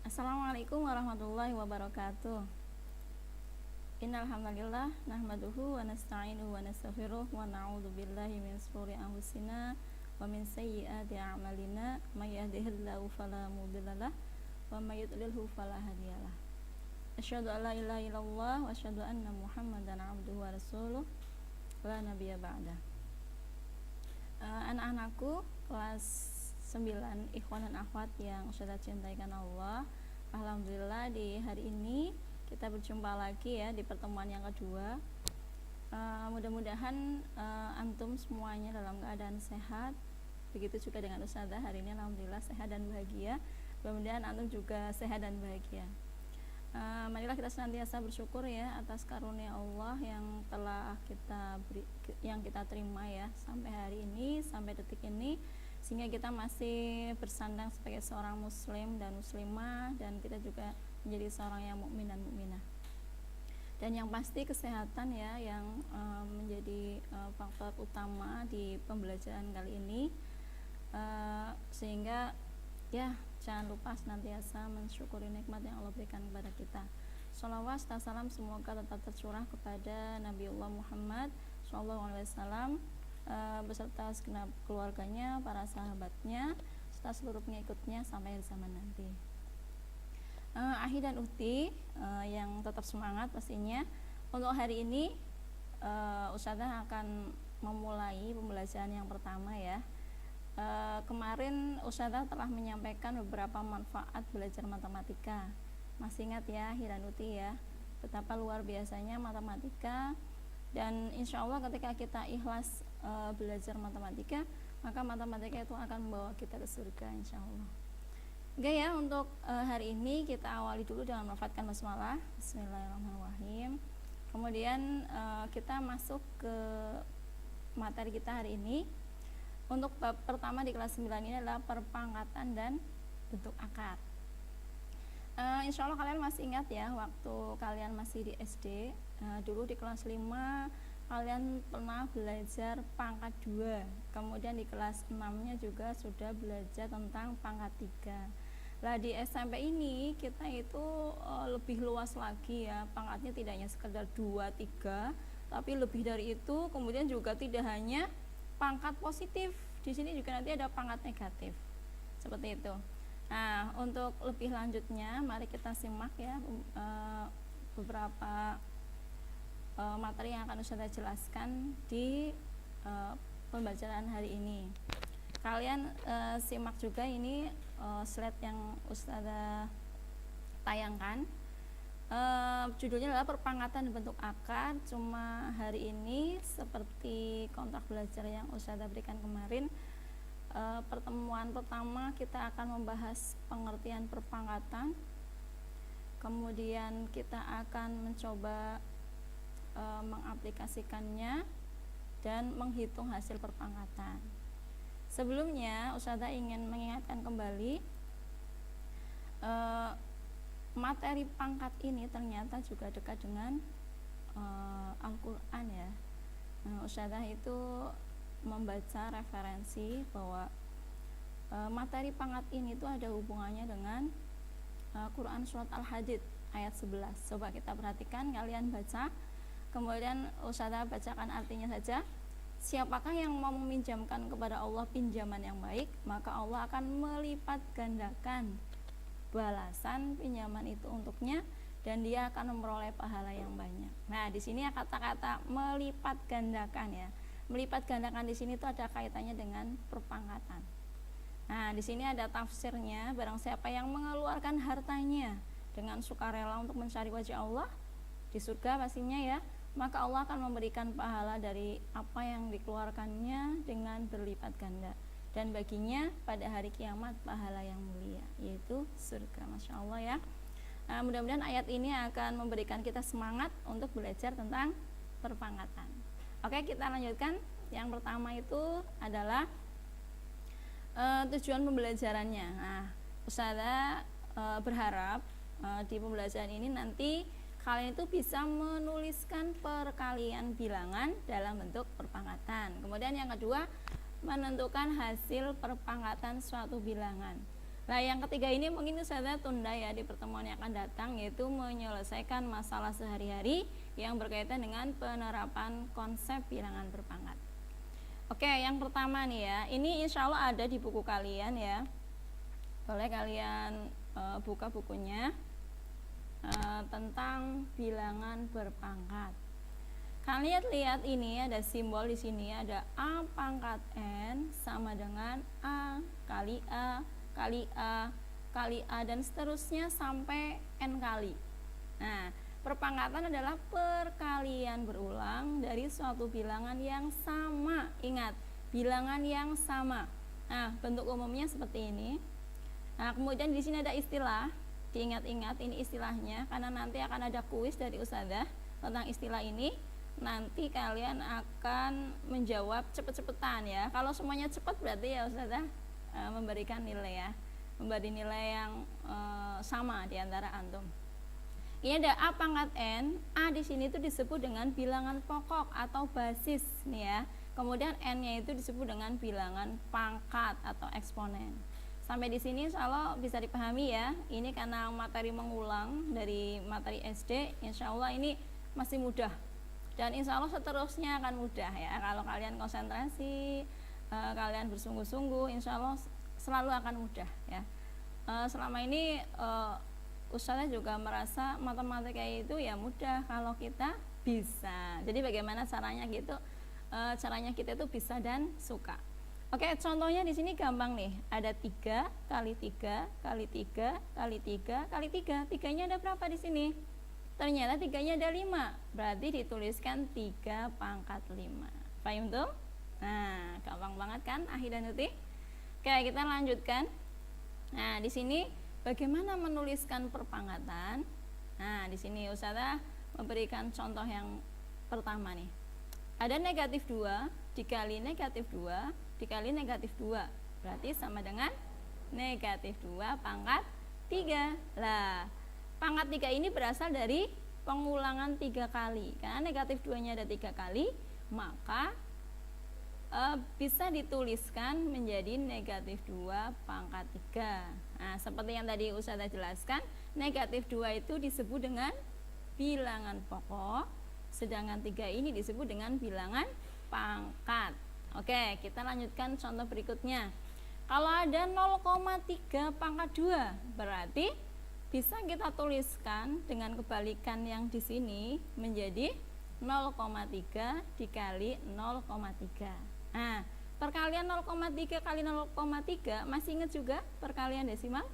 Assalamualaikum warahmatullahi wabarakatuh. Innal hamdalillah nahmaduhu wa nasta'inuhu wa nastaghfiruh wa na'udzu billahi min shururi anfusina wa min sayyiati a'malina may yahdihillahu fala mudhillalah wa may yudlilhu fala hadiyalah. Asyhadu an la ilaha illallah wa asyhadu anna Muhammadan 'abduhu wa rasuluh la nabiyya ba'da. Anak-anakku kelas 9 ikhwan dan akhwat yang Ustazah cintai karena Allah. Alhamdulillah di hari ini kita berjumpa lagi ya di pertemuan yang kedua. Mudah-mudahan antum semuanya dalam keadaan sehat. Begitu juga dengan Ustazah hari ini alhamdulillah sehat dan bahagia. Mudah-mudahan antum juga sehat dan bahagia. Marilah kita senantiasa bersyukur ya atas karunia Allah yang telah kita terima ya sampai hari ini, sampai detik ini, sehingga kita masih bersandang sebagai seorang muslim dan muslimah, dan kita juga menjadi seorang yang mukmin dan mukminah. Dan yang pasti kesehatan ya yang menjadi faktor utama di pembelajaran kali ini, sehingga ya jangan lupa senantiasa mensyukuri nikmat yang Allah berikan kepada kita. Shalawat serta salam semoga tetap tercurah kepada Nabiullah Muhammad SAW beserta segenap keluarganya, para sahabatnya, serta seluruh pengikutnya sampai akhir zaman nanti. Ahi dan Uhti yang tetap semangat pastinya. Untuk hari ini Ustazah akan memulai pembelajaran yang pertama ya. Kemarin Ustazah telah menyampaikan beberapa manfaat belajar matematika. Masih ingat ya Ahi dan Uhti ya, betapa luar biasanya matematika. Dan insya Allah ketika kita ikhlas belajar matematika, maka matematika itu akan membawa kita ke surga insya Allah. Oke ya, untuk hari ini kita awali dulu dengan melafadzkan basmalah. Bismillahirrahmanirrahim. Kemudian kita masuk ke materi kita hari ini. Untuk bab pertama di kelas 9 ini adalah perpangkatan dan bentuk akar. Insya Allah kalian masih ingat ya, waktu kalian masih di SD, dulu di kelas 5 kalian pernah belajar pangkat 2. Kemudian di kelas 6-nya juga sudah belajar tentang pangkat 3. Lah di SMP ini kita itu lebih luas lagi ya, pangkatnya tidak hanya sekedar 2, 3, tapi lebih dari itu. Kemudian juga tidak hanya pangkat positif, di sini juga nanti ada pangkat negatif, seperti itu. Nah, untuk lebih lanjutnya, mari kita simak ya beberapa materi yang akan Ustazah jelaskan di pembelajaran hari ini. Kalian simak juga ini slide yang Ustazah tayangkan. Judulnya adalah perpangkatan bentuk akar. Cuma hari ini seperti kontrak belajar yang Ustazah berikan kemarin, pertemuan pertama kita akan membahas pengertian perpangkatan, kemudian kita akan mencoba mengaplikasikannya dan menghitung hasil perpangkatan. Sebelumnya Ustazah ingin mengingatkan kembali, materi pangkat ini ternyata juga dekat dengan Al-Quran ya. Ustazah itu membaca referensi bahwa materi pangkat ini itu ada hubungannya dengan Quran surat Al-Hadid ayat 11. Coba kita perhatikan, kalian baca, kemudian Ustazah bacakan artinya saja. Siapakah yang mau meminjamkan kepada Allah pinjaman yang baik, maka Allah akan melipat gandakan balasan pinjaman itu untuknya, dan dia akan memperoleh pahala yang banyak. Nah, di sini kata-kata melipat gandakan ya. Melipat gandakan di sini itu ada kaitannya dengan perpangkatan. Nah, di sini ada tafsirnya, barang siapa yang mengeluarkan hartanya dengan sukarela untuk mencari wajah Allah di surga pastinya ya, maka Allah akan memberikan pahala dari apa yang dikeluarkannya dengan berlipat ganda, dan baginya pada hari kiamat pahala yang mulia, yaitu surga. Masya Allah ya. Mudah-mudahan ayat ini akan memberikan kita semangat untuk belajar tentang perpangkatan. Oke, kita lanjutkan. Yang pertama itu adalah tujuan pembelajarannya. Nah, Ustazah berharap di pembelajaran ini nanti kalian itu bisa menuliskan perkalian bilangan dalam bentuk perpangkatan. Kemudian yang kedua, menentukan hasil perpangkatan suatu bilangan. Nah, yang ketiga ini mungkin saya tunda ya di pertemuan yang akan datang, yaitu menyelesaikan masalah sehari-hari yang berkaitan dengan penerapan konsep bilangan berpangkat. Oke, yang pertama nih ya, ini insya Allah ada di buku kalian ya. Boleh kalian buka bukunya tentang bilangan berpangkat. Kalian lihat ini ada simbol di sini, ada A pangkat N sama dengan A kali A kali A kali A dan seterusnya sampai N kali. Nah, perpangkatan adalah perkalian berulang dari suatu bilangan yang sama. Ingat, bilangan yang sama. Nah, bentuk umumnya seperti ini. Nah, kemudian di sini ada istilah. Diingat-ingat ini istilahnya karena nanti akan ada kuis dari Ustazah tentang istilah ini. Nanti kalian akan menjawab cepet-cepetan ya. Kalau semuanya cepat berarti ya Ustazah memberikan nilai ya, memberi nilai yang sama di antara antum. Ini ada A pangkat N. A di sini itu disebut dengan bilangan pokok atau basis nih ya. Kemudian N-nya itu disebut dengan bilangan pangkat atau eksponen. Sampai di sini insya Allah bisa dipahami ya. Ini karena materi mengulang dari materi SD, insya Allah ini masih mudah. Dan insya Allah seterusnya akan mudah ya. Kalau kalian konsentrasi, kalian bersungguh-sungguh, insya Allah selalu akan mudah ya. Selama ini Ustazah juga merasa matematika itu ya mudah kalau kita bisa. Jadi bagaimana caranya gitu? Caranya kita itu bisa dan suka. Oke, contohnya di sini gampang nih. Ada 3 kali 3 kali 3 kali 3 kali 3. Tiganya ada berapa di sini? Ternyata tiganya ada 5. Berarti dituliskan 3 pangkat 5. Paham tuh? Nah, gampang banget kan Ahi dan Uti? Oke, kita lanjutkan. Nah, di sini bagaimana menuliskan perpangkatan? Nah, di sini Ustazah memberikan contoh yang pertama nih. Ada negatif 2 dikali negatif 2 dikali negatif 2. Berarti sama dengan negatif 2 pangkat 3. Lah, pangkat 3 ini berasal dari pengulangan 3 kali. Karena negatif 2-nya ada 3 kali, maka bisa dituliskan menjadi negatif 2 pangkat 3. Nah, seperti yang tadi Ustazah jelaskan, negatif 2 itu disebut dengan bilangan pokok, sedangkan 3 ini disebut dengan bilangan pangkat. Oke, kita lanjutkan contoh berikutnya. Kalau ada 0,3 pangkat 2, berarti bisa kita tuliskan dengan kebalikan yang di sini menjadi 0,3 dikali 0,3. Nah, perkalian 0,3 kali 0,3 masih ingat juga perkalian desimal?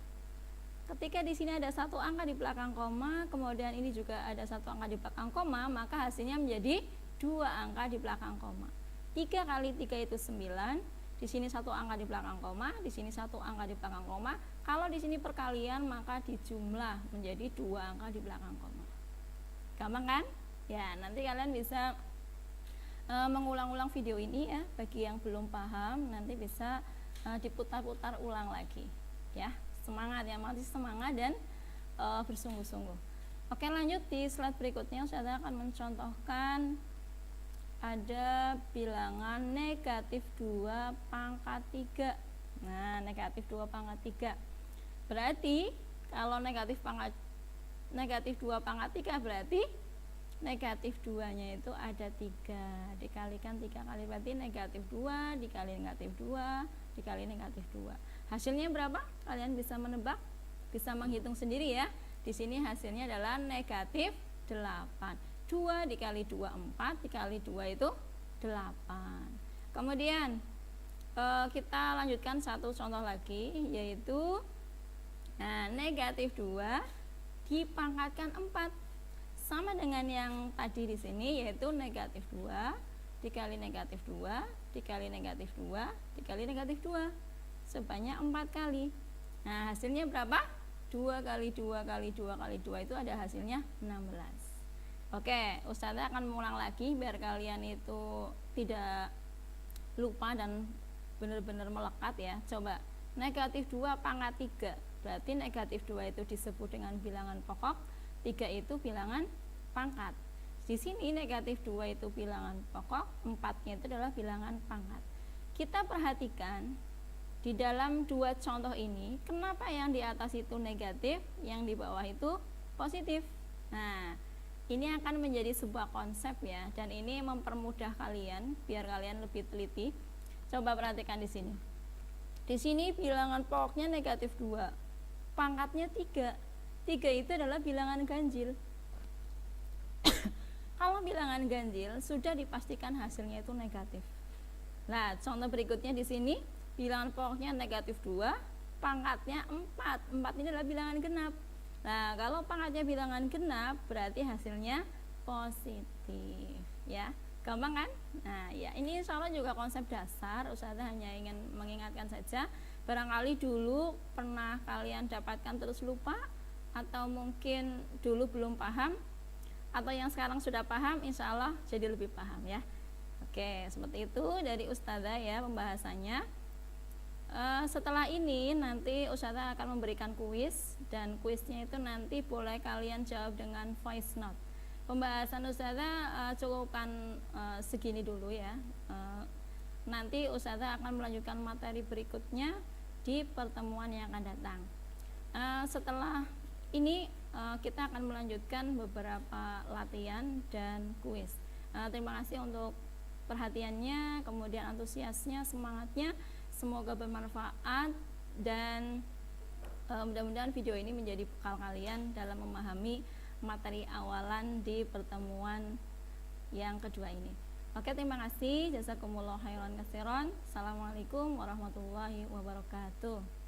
Ketika di sini ada satu angka di belakang koma, kemudian ini juga ada satu angka di belakang koma, maka hasilnya menjadi 2 angka di belakang koma. 3 kali 3 itu 9. Di sini satu angka di belakang koma, di sini satu angka di belakang koma. Kalau di sini perkalian maka dijumlah menjadi 2 angka di belakang koma. Gampang kan? Ya, nanti kalian bisa mengulang-ulang video ini ya. Bagi yang belum paham nanti bisa diputar-putar ulang lagi ya. Semangat ya, masih semangat dan bersungguh-sungguh. Oke, lanjut di slide berikutnya saya akan mencontohkan ada bilangan negatif 2 pangkat 3. Nah, negatif 2 pangkat 3. Berarti kalau negatif 2 pangkat 3 berarti negatif 2-nya itu ada 3. Dikalikan 3 kali berarti negatif 2 dikali negatif 2 dikali negatif 2. Hasilnya berapa? Kalian bisa menebak, bisa menghitung sendiri ya. Di sini hasilnya adalah negatif 8. 2 dikali 2 4 dikali 2 itu 8. Kemudian kita lanjutkan satu contoh lagi, yaitu negatif 2 dipangkatkan 4 sama dengan yang tadi di sini, yaitu negatif 2 dikali negatif 2 dikali negatif 2 dikali negatif 2 sebanyak 4 kali. Nah, hasilnya berapa? 2 kali 2 kali 2 kali 2 itu ada hasilnya 16. Oke, Ustazah akan mengulang lagi biar kalian itu tidak lupa dan benar-benar melekat ya. Coba, negatif 2 pangkat 3. Berarti negatif 2 itu disebut dengan bilangan pokok, 3 itu bilangan pangkat. Di sini negatif 2 itu bilangan pokok, 4-nya itu adalah bilangan pangkat. Kita perhatikan di dalam dua contoh ini, kenapa yang di atas itu negatif, yang di bawah itu positif? Nah, ini akan menjadi sebuah konsep ya, dan ini mempermudah kalian biar kalian lebih teliti. Coba perhatikan di sini. Di sini bilangan pokoknya negatif 2, pangkatnya 3. 3 itu adalah bilangan ganjil. Kalau bilangan ganjil sudah dipastikan hasilnya itu negatif. Nah, contoh berikutnya di sini bilangan pokoknya negatif 2, pangkatnya 4. 4 ini adalah bilangan genap. Nah, kalau pangkatnya bilangan genap berarti hasilnya positif ya. Gampang kan? Nah, ya ini insya Allah juga konsep dasar. Ustazah hanya ingin mengingatkan saja. Barangkali dulu pernah kalian dapatkan terus lupa, atau mungkin dulu belum paham, atau yang sekarang sudah paham, insya Allah jadi lebih paham ya. Oke, seperti itu dari Ustazah ya pembahasannya. Setelah ini nanti Ustazah akan memberikan kuis, dan kuisnya itu nanti boleh kalian jawab dengan voice note. Pembahasan Ustazah cukupkan segini dulu ya. Nanti Ustazah akan melanjutkan materi berikutnya di pertemuan yang akan datang. Setelah ini kita akan melanjutkan beberapa latihan dan kuis. Terima kasih untuk perhatiannya, kemudian antusiasnya, semangatnya. Semoga bermanfaat, dan mudah-mudahan video ini menjadi bekal kalian dalam memahami materi awalan di pertemuan yang kedua ini. Oke, terima kasih. Jazakumullah khairan katsiran. Assalamualaikum warahmatullahi wabarakatuh.